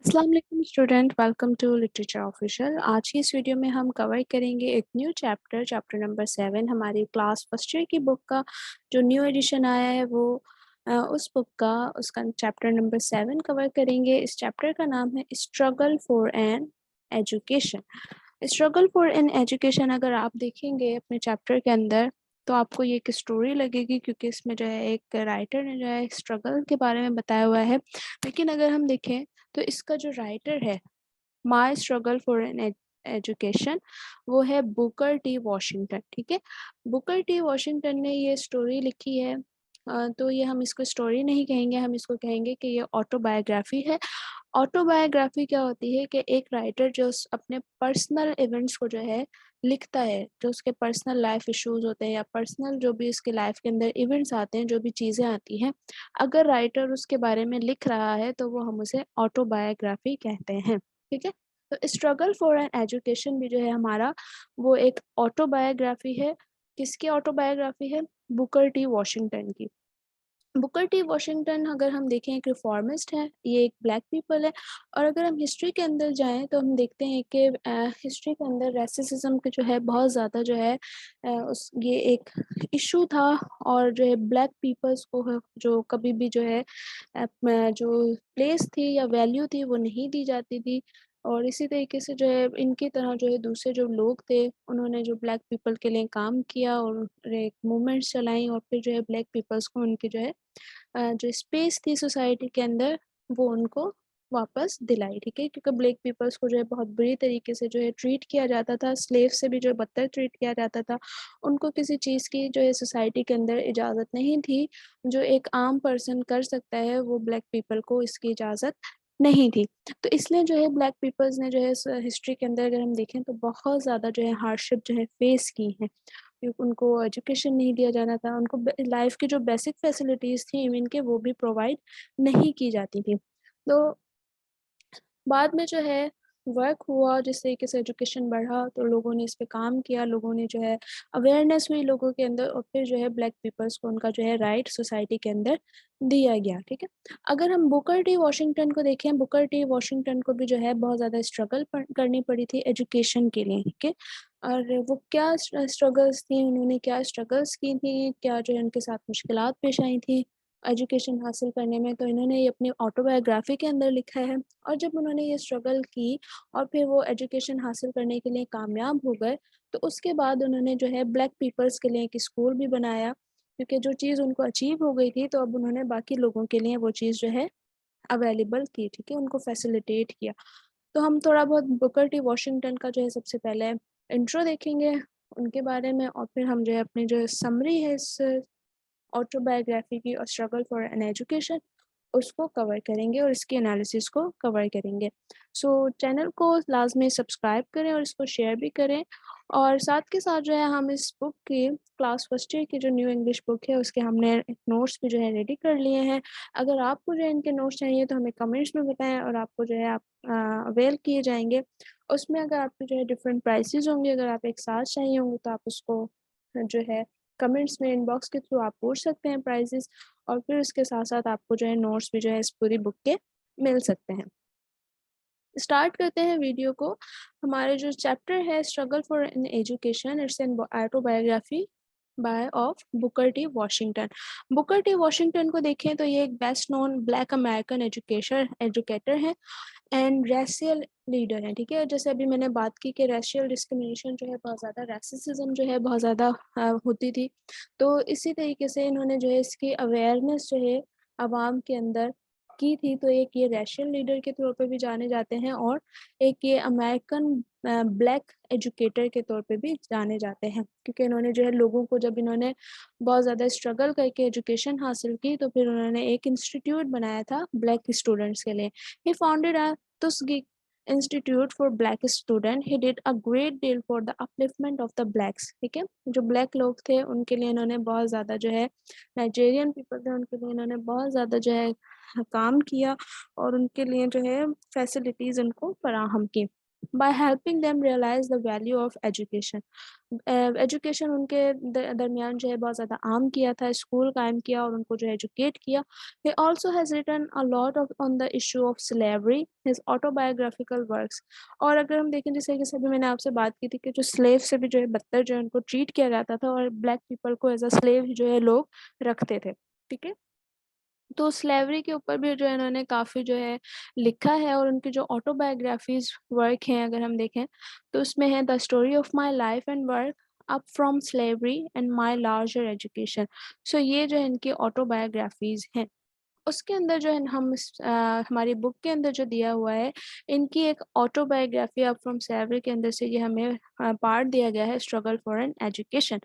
अस्सलाम वालेकुम student, welcome to literature official. आज की इस वीडियो में हम कवर करेंगे एक न्यू चैप्टर नंबर 7 हमारी क्लास फर्स्ट ईयर की बुक का जो न्यू एडिशन आया है वो उस बुक का उसका चैप्टर नंबर 7 कवर करेंगे। इस चैप्टर का नाम है struggle for an education. Struggle for an education अगर आप देखेंगे अपने चैप्टर के अंदर तो आपको ये एक स्टोरी लगेगी, क्योंकि इसमें जो है एक राइटर ने जो है स्ट्रगल के बारे में बताया हुआ है। लेकिन अगर हम देखें तो इसका जो राइटर है माई स्ट्रगल फॉर एन एजुकेशन वो है बुकर टी वॉशिंगटन। ठीक है, बुकर टी वॉशिंगटन ने ये स्टोरी लिखी है। तो ये हम इसको स्टोरी नहीं कहेंगे, हम इसको कहेंगे कि ये ऑटोबायोग्राफी है। ऑटोबायोग्राफी क्या होती है कि एक राइटर जो अपने पर्सनल इवेंट्स को जो है लिखता है, जो उसके पर्सनल लाइफ इश्यूज होते हैं या पर्सनल जो भी उसके लाइफ के अंदर इवेंट्स आते हैं, जो भी चीज़ें आती हैं, अगर राइटर उसके बारे में लिख रहा है तो वो हम उसे ऑटोबायोग्राफी कहते हैं। ठीक है, तो स्ट्रगल फॉर एन एजुकेशन भी जो है हमारा वो एक ऑटोबायोग्राफी है। किसकी ऑटोबायोग्राफी है? बुकर टी वॉशिंगटन की। बुकर टी वॉशिंगटन अगर हम देखें एक रिफॉर्मिस्ट है, ये एक ब्लैक पीपल है। और अगर हम हिस्ट्री के अंदर जाएं तो हम देखते हैं कि हिस्ट्री के अंदर रेसिज्म के जो है बहुत ज़्यादा जो है उस ये एक इशू था। और जो है ब्लैक पीपल्स को जो कभी भी जो है जो प्लेस थी या वैल्यू थी वो नहीं दी जाती थी। और इसी तरीके से जो है इनकी तरह जो है दूसरे जो लोग थे उन्होंने जो ब्लैक पीपल के लिए काम किया और एक मूवमेंट्स चलाई, और फिर जो है ब्लैक पीपल्स को उनकी जो है जो स्पेस थी सोसाइटी के अंदर वो उनको वापस दिलाई। ठीक है, क्योंकि ब्लैक पीपल्स को जो है बहुत बुरी तरीके से जो है ट्रीट किया जाता था, स्लेव से भी जो है बदतर ट्रीट किया जाता था। उनको किसी चीज़ की जो है सोसाइटी के अंदर इजाज़त नहीं थी। जो एक आम पर्सन कर सकता है वो ब्लैक पीपल को इसकी इजाज़त नहीं थी। तो इसलिए जो है ब्लैक पीपल्स ने जो है हिस्ट्री के अंदर अगर हम देखें तो बहुत ज़्यादा जो है हार्डशिप जो है फेस की है। उनको एजुकेशन नहीं दिया जाना था, उनको लाइफ की जो बेसिक फैसिलिटीज़ थी इवन के वो भी प्रोवाइड नहीं की जाती थी। तो बाद में जो है वर्क हुआ, जिस तरीके से एजुकेशन बढ़ा तो लोगों ने इस पे काम किया, लोगों ने जो है अवेयरनेस हुई लोगों के अंदर, और फिर जो है ब्लैक पीपल्स को उनका जो है राइट सोसाइटी के अंदर दिया गया। ठीक है, अगर हम बुकर टी वॉशिंगटन को देखें, बुकर टी वॉशिंगटन को भी जो है बहुत ज़्यादा स्ट्रगल करनी पड़ी थी एजुकेशन के लिए। ठीक है, और वो क्या स्ट्रगल्स थी, उन्होंने क्या स्ट्रगल्स की थी, क्या जो है उनके साथ मुश्किलात पेश आई थी एजुकेशन हासिल करने में, तो इन्होंने ये अपनी ऑटोबायोग्राफी के अंदर लिखा है। और जब उन्होंने ये स्ट्रगल की और फिर वो एजुकेशन हासिल करने के लिए कामयाब हो गए, तो उसके बाद उन्होंने जो है ब्लैक पीपल्स के लिए एक स्कूल भी बनाया, क्योंकि जो चीज़ उनको अचीव हो गई थी तो अब उन्होंने बाकी लोगों के लिए वो चीज़ जो है अवेलेबल की। ठीक है, उनको फैसिलिटेट किया। तो हम थोड़ा बहुत बुकर टी वॉशिंगटन का जो है सबसे पहले इंट्रो देखेंगे उनके बारे में, और फिर हम जो है अपनी जो समरी है इस ऑटोबायोग्राफी की और स्ट्रगल फॉर एन एजुकेशन उसको कवर करेंगे और इसकी एनालिसिस को कवर करेंगे। सो चैनल को लाज़मी सब्सक्राइब करें और इसको शेयर भी करें। और साथ के साथ जो है हम इस बुक की क्लास फर्स्ट ईयर की जो न्यू इंग्लिश बुक है उसके हमने नोट्स भी जो है रेडी कर लिए हैं। अगर आपको जो है इनके नोट्स चाहिए तो हमें कमेंट्स में बताएं और आपको जो है आप अवेल किए जाएंगे। उसमें अगर आपके जो है डिफरेंट प्राइसेस होंगे, अगर आप एक साथ चाहिए होंगे तो आप उसको जो है कमेंट्स में इनबॉक्स के थ्रू आप पूछ सकते हैं प्राइसेस, और फिर उसके साथ-साथ आपको जो है नोट्स भी जो है इस पूरी बुक के मिल सकते हैं। स्टार्ट करते हैं वीडियो को। हमारे जो चैप्टर है struggle for an education, it's an autobiography by of Booker T Washington. Booker T Washington को देखें तो ये एक best known black American educator हैं एंड रेशियल लीडर हैं। ठीक है, जैसे अभी मैंने बात की कि रेशियल डिस्क्रिमिनेशन जो है बहुत ज़्यादा, रेसिज्म जो है बहुत ज़्यादा होती थी। तो इसी तरीके से इन्होंने जो है इसकी अवेयरनेस जो है आवाम के अंदर की थी। तो एक ये रेशियल लीडर के तौर पे भी जाने जाते हैं और एक ये अमेरिकन ब्लैक एजुकेटर के तौर पे भी जाने जाते हैं, क्योंकि इन्होंने जो है लोगों को, जब इन्होंने बहुत ज़्यादा स्ट्रगल करके एजुकेशन हासिल की तो फिर उन्होंने एक इंस्टीट्यूट बनाया था ब्लैक स्टूडेंट्स के लिए। He founded a Tuskegee institute for black student. He did a great deal for the upliftment of the blacks. ठीक है, जो ब्लैक लोग थे उनके लिए इन्होंने बहुत ज़्यादा जो है, नाइजेरियन पीपल थे उनके लिए इन्होंने बहुत ज़्यादा जो है काम किया और उनके लिए जो है फैसिलिटीज़ उनको फराहम की। by helping them realize the value of education. Education उनके दरमियान जो है बहुत ज़्यादा आम किया था, स्कूल कायम किया और उनको जो है एजुकेट किया. He also has written a lot of on the issue of slavery, his autobiographical works. और अगर हम देखें जिस तरीके से अभी मैंने आपसे बात की थी कि जो स्लेव से भी जो है बदतर जो है उनको ट्रीट किया जाता था और ब्लैक पीपल को एज अ स्लेव जो है लोग रखते थे. ठीक है, तो स्लेवरी के ऊपर भी जो है इन्होंने काफ़ी जो है लिखा है और उनकी जो ऑटोबायोग्राफीज़ वर्क हैं अगर हम देखें, तो उसमें है the story of my life and work up from slavery and my larger education. So ये जो है इनकी ऑटोबायोग्राफीज़ हैं. उसके अंदर जो है हमारी बुक के अंदर जो दिया हुआ है, इनकी एक ऑटोबायोग्राफी अप फ्रॉम स्लेवरी के अंदर से ये हमें पार्ट दिया गया है स्ट्रगल फॉर एन एजुकेशन,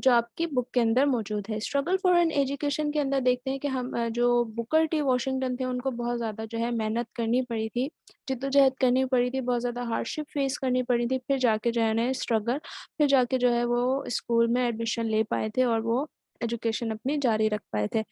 जो आपकी बुक के अंदर मौजूद है. स्ट्रगल फॉर एन एजुकेशन के अंदर देखते हैं कि हम जो बुकर टी वॉशिंगटन थे उनको बहुत ज़्यादा जो है मेहनत करनी पड़ी थी, जिद्दोजहद करनी पड़ी थी, बहुत ज़्यादा हार्डशिप फेस करनी पड़ी थी, फिर जाके जो है उन्हें स्ट्रगल फिर जाके जो है वो स्कूल में एडमिशन ले पाए थे और वो एजुकेशन अपनी जारी रख पाए थे.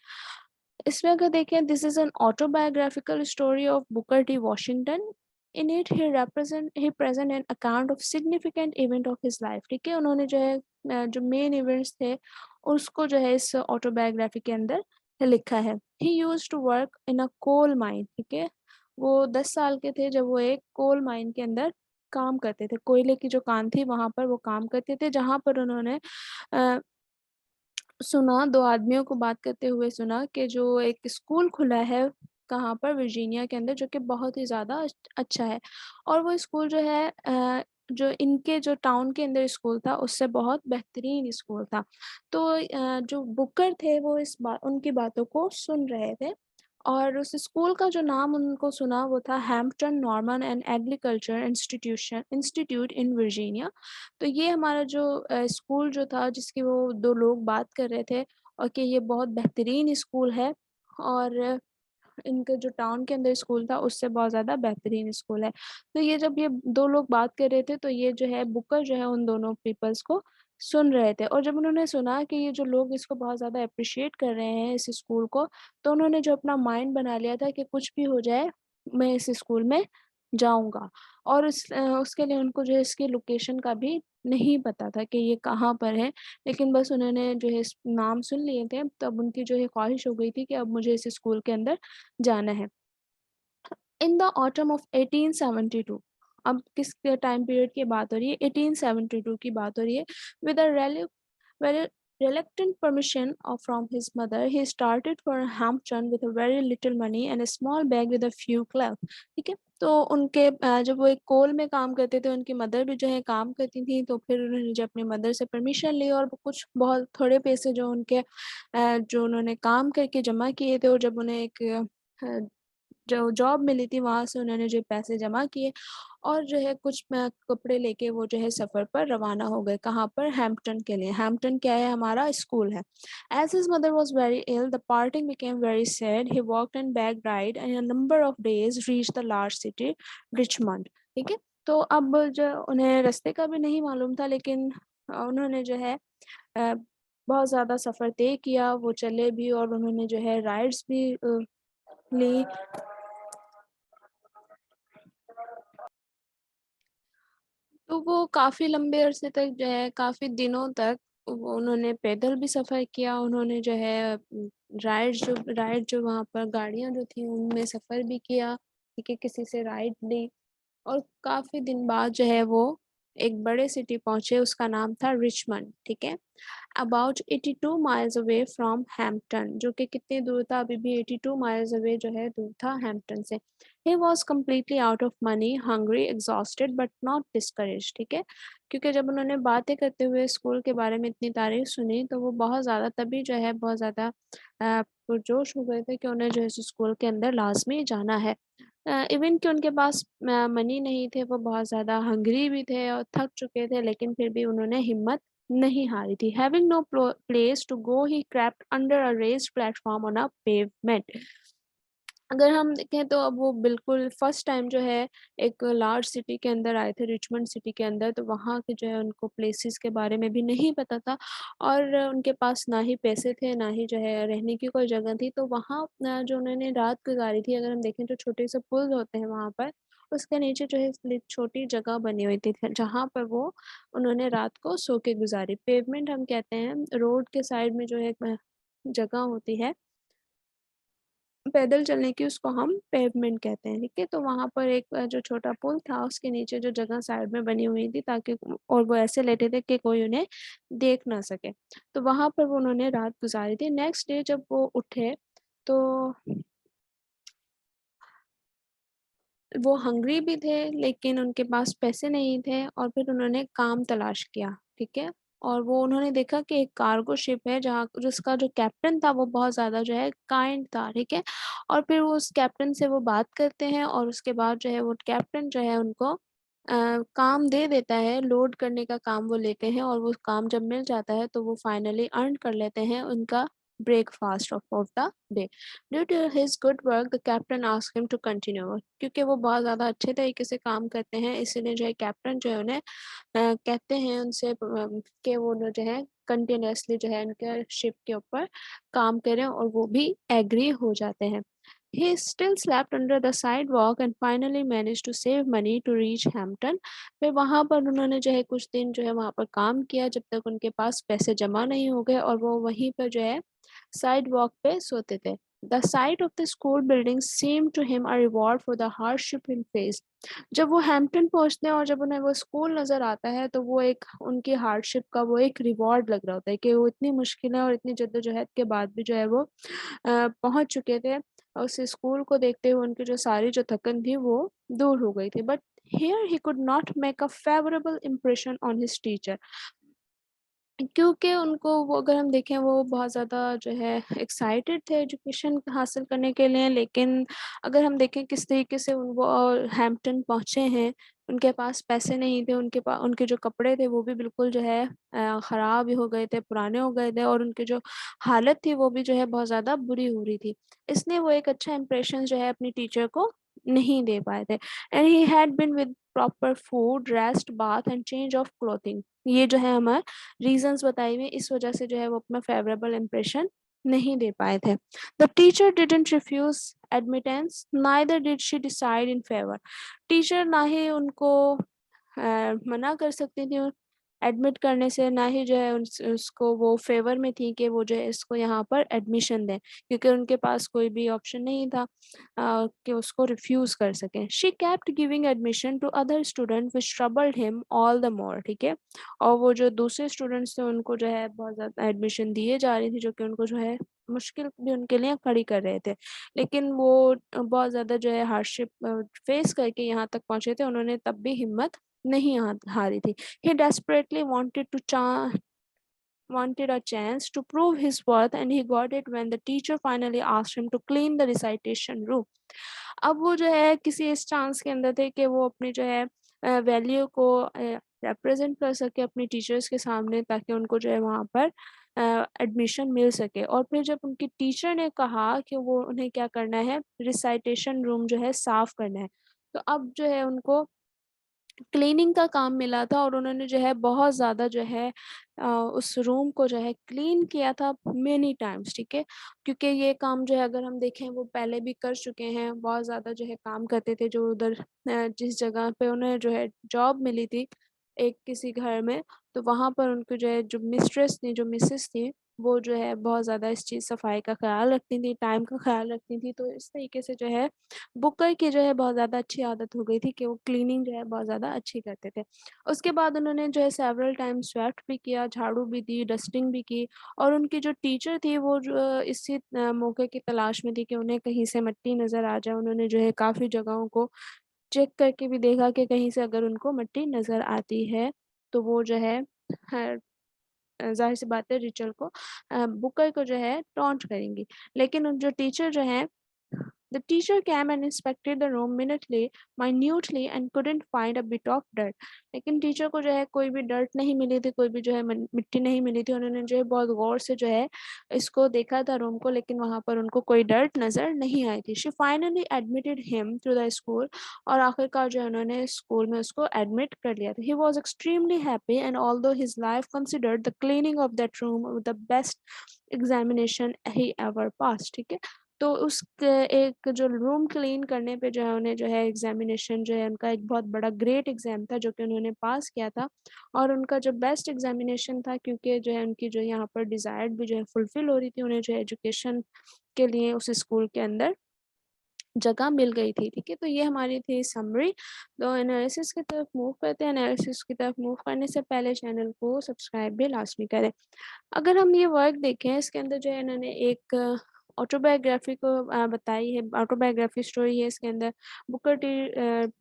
इसमें अगर देखें, this is an autobiographical story of Booker T Washington. In it he present an account of significant event of his life. ठीक है, उन्होंने जो है जो मेन इवेंट्स थे उसको जो है इस ऑटोबायोग्राफी के अंदर लिखा है. He used to work in a coal mine. ठीक है, वो 10 साल के थे जब वो एक कोल माइन के अंदर काम करते थे. कोयले की जो कान थी वहाँ पर वो काम करते थे, जहाँ पर उन्होंने अ, सुना 2 आदमियों को बात करते हुए सुना कि जो एक स्कूल खुला है, कहाँ पर वर्जीनिया के अंदर, जो कि बहुत ही ज़्यादा अच्छा है. और वो स्कूल जो है जो इनके जो टाउन के अंदर स्कूल था उससे बहुत बेहतरीन स्कूल था. तो जो बुकर थे वो इस बा उनकी बातों को सुन रहे थे और उस स्कूल का जो नाम उनको सुना वो था Hampton Norman and agriculture institute in Virginia. तो ये हमारा जो स्कूल जो था जिसकी वो 2 लोग बात कर रहे थे और कि ये बहुत बेहतरीन स्कूल है और इनके जो टाउन के अंदर स्कूल था उससे बहुत ज़्यादा बेहतरीन स्कूल है. तो ये जब ये 2 लोग बात कर रहे थे तो ये जो है बुकर जो है उन दोनों पीपल्स को सुन रहे थे और जब उन्होंने सुना कि ये जो लोग इसको बहुत ज़्यादा एप्रिशिएट कर रहे हैं इस स्कूल को, तो उन्होंने जो अपना माइंड बना लिया था कि कुछ भी हो जाए, मैं इस स्कूल में जाऊँगा. और उसके लिए उनको जो है इसकी लोकेशन का भी नहीं पता था कि ये कहाँ पर है, लेकिन बस उन्होंने जो है इस नाम सुन लिए थे, तब उनकी जो है ख्वाहिश हो गई थी कि अब मुझे इस स्कूल के अंदर जाना है. इन द ऑटम ऑफ 1872, अब किस टाइम पीरियड की बात हो रही है, 1872 की बात हो रही है. With a very reluctant permission from his mother, he started for Hampton with a very little money and a small bag with a few clothes. ठीक है, तो उनके जब वो एक कोल में काम करते थे, उनकी मदर भी जो है काम करती थी, तो फिर उन्होंने जब अपनी मदर से परमिशन ली और कुछ बहुत थोड़े पैसे जो उनके जो उन्होंने काम करके जमा किए थे और जब उन्हें एक अ, जो जॉब मिली थी वहाँ से उन्होंने जो पैसे जमा किए और जो है कुछ कपड़े लेके वो जो है सफ़र पर रवाना हो गए. कहाँ पर? हैम्पटन के लिए. हैम्पटन क्या है? हमारा स्कूल है. As his mother was very ill the parting became very sad. He walked and begged ride and a number of days reached the large city Richmond. ठीक है? तो अब जो उन्हें रास्ते का भी नहीं मालूम था, लेकिन उन्होंने जो है अ, बहुत ज़्यादा सफ़र तय किया, वो चले भी और उन्होंने जो है राइड्स भी ली. तो वो काफ़ी लंबे अरसे तक जो है, काफ़ी दिनों तक वो उन्होंने पैदल भी सफ़र किया, उन्होंने जो है राइड जो वहाँ पर गाड़ियाँ जो थी उनमें सफ़र भी किया, ठीक है, किसी से राइड ली और काफ़ी दिन बाद जो है वो एक बड़े सिटी पहुँचे, उसका नाम था रिचमंड. ठीक है? About 82 miles away from Hampton, जो कि कितनी दूर था? अभी भी 82 माइल्स अवे जो है दूर था हैम्पटन से. He was completely out of money, hungry, exhausted but not discouraged. ठीक है, क्योंकि जब उन्होंने बातें करते हुए स्कूल के बारे में इतनी तारीफ सुनी तो वो बहुत ज़्यादा तभी जो है बहुत ज़्यादा पुरजोश हो गए थे कि उन्हें जो है इस स्कूल के अंदर लाजमी जाना है. इवन कि उनके पास मनी नहीं थे, वो बहुत ज़्यादा हंग्री भी थे और थक चुके थे, लेकिन फिर भी उन्होंने हिम्मत नहीं हारी थी. Having no place to go, he crept under a raised platform on a pavement. अगर हम देखें तो अब वो बिल्कुल फर्स्ट टाइम जो है एक लार्ज सिटी के अंदर आए थे, रिचमंड सिटी के अंदर, तो वहाँ के जो है उनको प्लेसेस के बारे में भी नहीं पता था और उनके पास ना ही पैसे थे, ना ही जो है रहने की कोई जगह थी। तो वहाँ जो उन्होंने रात गुज़ारी थी, अगर हम देखें जो छोटे से पुल होते हैं वहाँ पर, उसके नीचे जो है छोटी जगह बनी हुई थी, जहाँ पर वो उन्होंने रात को सो के गुज़ारी। पेवमेंट हम कहते हैं, रोड के साइड में जो है जगह होती है पैदल चलने की, उसको हम पेवमेंट कहते हैं, ठीक है? तो वहाँ पर एक जो छोटा पुल था उसके नीचे जो जगह साइड में बनी हुई थी ताकि और वो ऐसे लेटे थे कि कोई उन्हें देख ना सके। तो वहाँ पर वो उन्होंने रात गुज़ारी थी। नेक्स्ट डे जब वो उठे तो वो हंग्री भी थे लेकिन उनके पास पैसे नहीं थे और फिर उन्होंने काम तलाश किया, ठीक है? और वो उन्होंने देखा कि एक कार्गो शिप है जहाँ जिसका जो कैप्टन था वो बहुत ज़्यादा जो है काइंड था, ठीक है? और फिर वो उस कैप्टन से वो बात करते हैं और उसके बाद जो है वो कैप्टन जो है उनको काम दे देता है, लोड करने का काम वो लेते हैं और वो काम जब मिल जाता है तो वो फाइनली अर्न कर लेते हैं उनका breakfast of the day. Due to his good work the captain asked him to continue, क्योंकि वो बहुत ज़्यादा अच्छे तरीके से काम करते हैं इसीलिए जो है कैप्टन जो है उन्हें कहते हैं उनसे कि वो जो है कंटिन्यूअसली जो है उनके शिप के ऊपर काम करें और वो भी एग्री हो जाते हैं। He still slept under the sidewalk and finally managed to save money to reach Hampton। फिर वहाँ पर उन्होंने जो है कुछ दिन जो है वहाँ पर काम किया जब तक उनके पास पैसे जमा नहीं हो गए और वो वहीं पर जो है साइडवॉक पे सोते थे। The sight of the school building seemed to him a reward for the hardship he faced। जब वो हैम्पटन पहुँचते हैं और जब उन्हें वो स्कूल नज़र आता है तो वो एक उनकी हार्डशिप का वो एक रिवॉर्ड लग रहा होता है कि वो इतनी मुश्किलें और इतनी जद्दोजहद के बाद भी जो है वो पहुँच चुके थे और उस स्कूल को देखते हुए उनकी जो सारी जो थकन थी वो दूर हो गई थी। But here he could not make a favourable impression on his teacher, क्योंकि उनको वो अगर हम देखें वो बहुत ज़्यादा जो है एक्साइटेड थे एजुकेशन हासिल करने के लिए, लेकिन अगर हम देखें किस तरीके से वो हैम्पटन पहुँचे हैं, उनके पास पैसे नहीं थे, उनके जो कपड़े थे वो भी बिल्कुल जो है ख़राब हो गए थे, पुराने हो गए थे और उनकी जो हालत थी वो भी जो है बहुत ज़्यादा बुरी हो रही थी। इसलिए वो एक अच्छा इंप्रेशन जो है अपनी टीचर को नहीं दे पाए थे। And he had been with proper food, rest, bath and change of clothing. ये जो है हमारा रीज़न्स बताई हुई, इस वजह से जो है वो अपना फ़ेवरेबल इम्प्रेशन नहीं दे पाए थे। The teacher didn't refuse admittance, neither did she decide in favour. Teacher ना ही उनको मना कर सकती थी एडमिट करने से, ना ही जो है उसको वो फ़ेवर में थी कि वो जो है इसको यहाँ पर एडमिशन दें, क्योंकि उनके पास कोई भी ऑप्शन नहीं था कि उसको रिफ्यूज़ कर सकें। She kept giving admission to other student which troubled him all the more, ठीक है? और वो जो दूसरे स्टूडेंट्स थे उनको जो है बहुत ज़्यादा एडमिशन दिए जा रही थी, जो कि उनको जो है मुश्किल भी उनके लिए खड़ी कर रहे थे। लेकिन वो बहुत ज़्यादा जो है हार्डशिप फेस करके यहाँ तक पहुँचे थे, उन्होंने तब भी हिम्मत नहीं हारी थी। He desperately wanted a chance to prove his worth and he got it when the teacher finally asked him to clean the recitation room। अब वो जो है किसी इस चांस के अंदर थे कि वो अपनी जो है वैल्यू को रिप्रेजेंट कर सके अपनी टीचर्स के सामने, ताकि उनको जो है वहाँ पर एडमिशन मिल सके। और फिर जब उनकी टीचर ने कहा कि वो उन्हें क्या करना है, रिसाइटेशन रूम जो है साफ़ करना है, तो अब जो है उनको क्लीनिंग का काम मिला था और उन्होंने जो है बहुत ज़्यादा जो है उस रूम को जो है क्लीन किया था मेनी टाइम्स, ठीक है? क्योंकि ये काम जो है अगर हम देखें वो पहले भी कर चुके हैं, बहुत ज़्यादा जो है काम करते थे जो उधर जिस जगह पे उन्हें जो है जॉब मिली थी एक किसी घर में, तो वहाँ पर उनको जो है जो मिस्ट्रेस थी, जो मिसेस थी, वो जो है बहुत ज़्यादा इस चीज़ सफाई का ख़्याल रखती थी, टाइम का ख़्याल रखती थी। तो इस तरीके से जो है बुकर की जो है बहुत ज़्यादा अच्छी आदत हो गई थी कि वो क्लीनिंग जो है बहुत ज़्यादा अच्छी करते थे। उसके बाद उन्होंने जो है सेवरल टाइम स्वेप्ट भी किया, झाड़ू भी दी, डस्टिंग भी की और उनकी जो टीचर थी वो जो इसी मौके की तलाश में थी कि उन्हें कहीं से मिट्टी नज़र आ जाए। उन्होंने जो है काफ़ी जगहों को चेक करके भी देखा कि कहीं से अगर उनको मिट्टी नज़र आती है, तो वो जो है ज़ाहिर-सी बात है रिचर को बुकर को जो है टॉन्ट करेंगी। लेकिन उन जो टीचर जो हैं The teacher came and inspected the room minutely and couldn't find a bit of dirt. लेकिन टीचर को जो है कोई भी डर्ट नहीं मिली थी, कोई भी जो है मिट्टी नहीं मिली थी। उन्होंने जो है बहुत गौर से जो है इसको देखा था रूम को, लेकिन वहाँ पर उनको कोई डर्ट नज़र नहीं आई थी। She finally admitted him to the school, और आखिरकार जो है उन्होंने स्कूल में उसको एडमिट कर लिया था। He was extremely happy and although his life considered the cleaning of that room the best examination he ever pass. ठीक है, तो उस एक जो रूम क्लीन करने पे जो है उन्हें जो है एग्जामिनेशन जो है उनका एक बहुत बड़ा ग्रेट एग्जाम था जो कि उन्होंने पास किया था, और उनका जो बेस्ट एग्जामिनेशन था, क्योंकि जो है उनकी जो यहाँ पर डिज़ायर्ड भी जो है फुलफिल हो रही थी। उन्हें जो है एजुकेशन के लिए उस स्कूल के अंदर जगह मिल गई थी। ठीक है, तो ये हमारी थी समरी। तो एनालिसिस की तरफ मूव करते हैं। एनालिसिस की तरफ मूव करने से पहले चैनल को सब्सक्राइब भी लाजमी करें। अगर हम ये वर्क देखें, इसके अंदर जो है इन्होंने एक ऑटोबायोग्राफी को बताई है, ऑटोबायोग्राफी स्टोरी है इसके अंदर। बुकर टी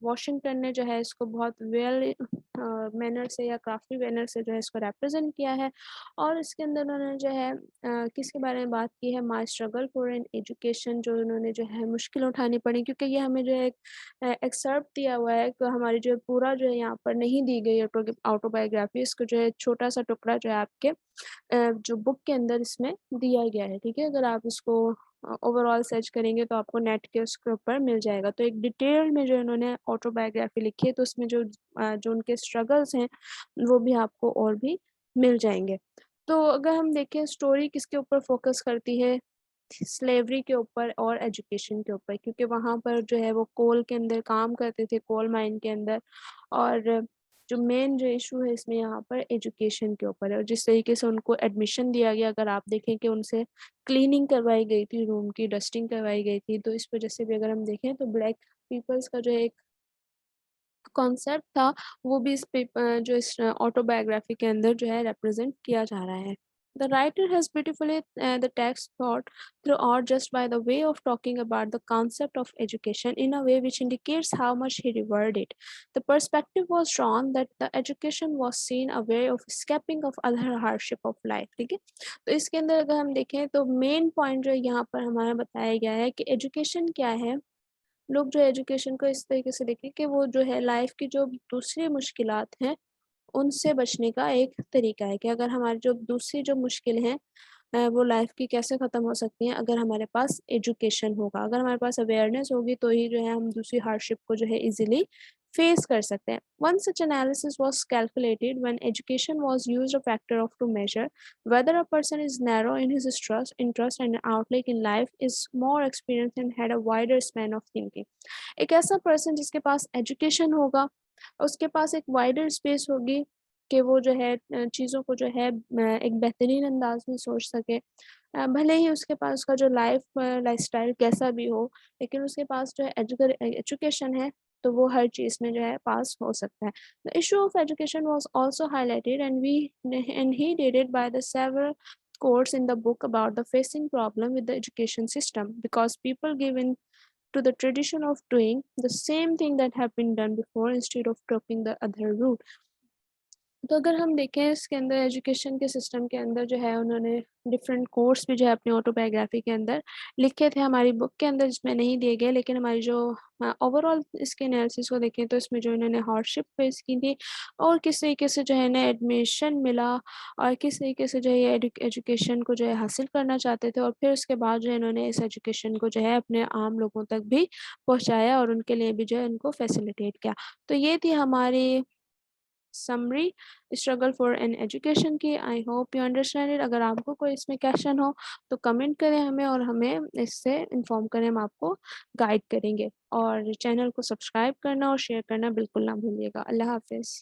वॉशिंगटन ने जो है इसको बहुत वेल मैनर से या काफ़ी मैनर से जो है इसको रिप्रेजेंट किया है, और इसके अंदर उन्होंने जो है किसके बारे में बात की है, माई स्ट्रगल फॉर एन एजुकेशन, जो उन्होंने जो है मुश्किल उठानी पड़ी, क्योंकि ये हमें जो है एक एक्सर्प्ट दिया हुआ है, तो हमारी जो पूरा जो है यहाँ पर नहीं दी गई ऑटोबायोग्राफी, इसको जो है छोटा सा टुकड़ा जो है आपके जो बुक के अंदर इसमें दिया गया है। ठीक है, अगर आप इसको ओवरऑल सर्च करेंगे तो आपको नेट के उसके ऊपर मिल जाएगा। तो एक डिटेल में जो इन्होंने ऑटोबायोग्राफी लिखी है, तो उसमें जो उनके स्ट्रगल्स हैं वो भी आपको और भी मिल जाएंगे। तो अगर हम देखें, स्टोरी किसके ऊपर फोकस करती है, स्लेवरी के ऊपर और एजुकेशन के ऊपर, क्योंकि वहाँ पर जो है वो कोल के अंदर काम करते थे, कोल माइन के अंदर, और जो मेन जो इशू है इसमें यहाँ पर एजुकेशन के ऊपर है, और जिस तरीके से उनको एडमिशन दिया गया, अगर आप देखें कि उनसे क्लीनिंग करवाई गई थी, रूम की डस्टिंग करवाई गई थी, तो इस वजह से भी अगर हम देखें तो ब्लैक पीपल्स का जो एक कॉन्सेप्ट था वो भी जो इस ऑटोबायोग्राफी के अंदर जो है रिप्रेजेंट किया जा रहा है। The writer has beautifully the text thought throughout just by the way of talking about the concept of education in a way which indicates how much he revered it. The perspective was drawn that the education was seen a way of escaping of other hardship of life. ठीक है, तो इसके अंदर अगर हम देखें तो main point जो यहाँ पर हमारा बताया गया है कि एजुकेशन क्या है। लोग जो एजुकेशन को इस तरीके से देखें कि वो जो है लाइफ की जो दूसरी मुश्किलात हैं उनसे बचने का एक तरीका है, कि अगर हमारी जो दूसरी जो मुश्किल हैं वो लाइफ की कैसे ख़त्म हो सकती हैं, अगर हमारे पास एजुकेशन होगा, अगर हमारे पास अवेयरनेस होगी, तो ही जो है हम दूसरी हार्डशिप को जो है इजीली फेस कर सकते हैं। One such analysis was calculated when education was used a factor of to measure whether a person is narrow in his interest and outlook in life, is more experienced and had a wider span of thinking. एक ऐसा person जिसके पास education होगा, उसके पास एक wider space होगी कि वो जो है चीज़ों को जो है एक बेहतरीन अंदाज में सोच सके। भले ही उसके पास उसका जो लाइफ़स्टाइल कैसा भी हो, लेकिन उसके पास जो है एजुकेशन है, तो वो हर चीज़ में जो है पास हो सकता है। The issue of education was also highlighted and he did it by the several quotes in the book about the facing problem with the education system, because people give in to the tradition of doing the same thing that have been done before instead of taking the other route. तो अगर हम देखें इसके अंदर education के system के अंदर जो है उन्होंने डिफरेंट कोर्स भी जो है अपनी ऑटोबायोग्राफी के अंदर लिखे थे, हमारी बुक के अंदर जिसमें नहीं दिए गए, लेकिन हमारी जो ओवरऑल इसके एनालिसिस को देखें तो इसमें जो इन्होंने हार्डशिप फेस की थी, और किस तरीके से जो है इन्हें एडमिशन मिला, और किस तरीके से जो है ये एजुकेशन को जो है हासिल करना चाहते थे, और फिर उसके बाद जो है इन्होंने इस एजुकेशन को जो है अपने आम लोगों तक भी पहुँचाया, और उनके लिए भी जो है उनको फैसिलिटेट किया। तो ये थी हमारी summary struggle for an education की। I hope you understand it. अगर आपको कोई इसमें क्वेश्चन हो तो कमेंट करें हमें, और हमें इससे इन्फॉर्म करें, हम आपको गाइड करेंगे। और चैनल को सब्सक्राइब करना और शेयर करना बिल्कुल ना भूलिएगा। अल्लाह हाफिज़।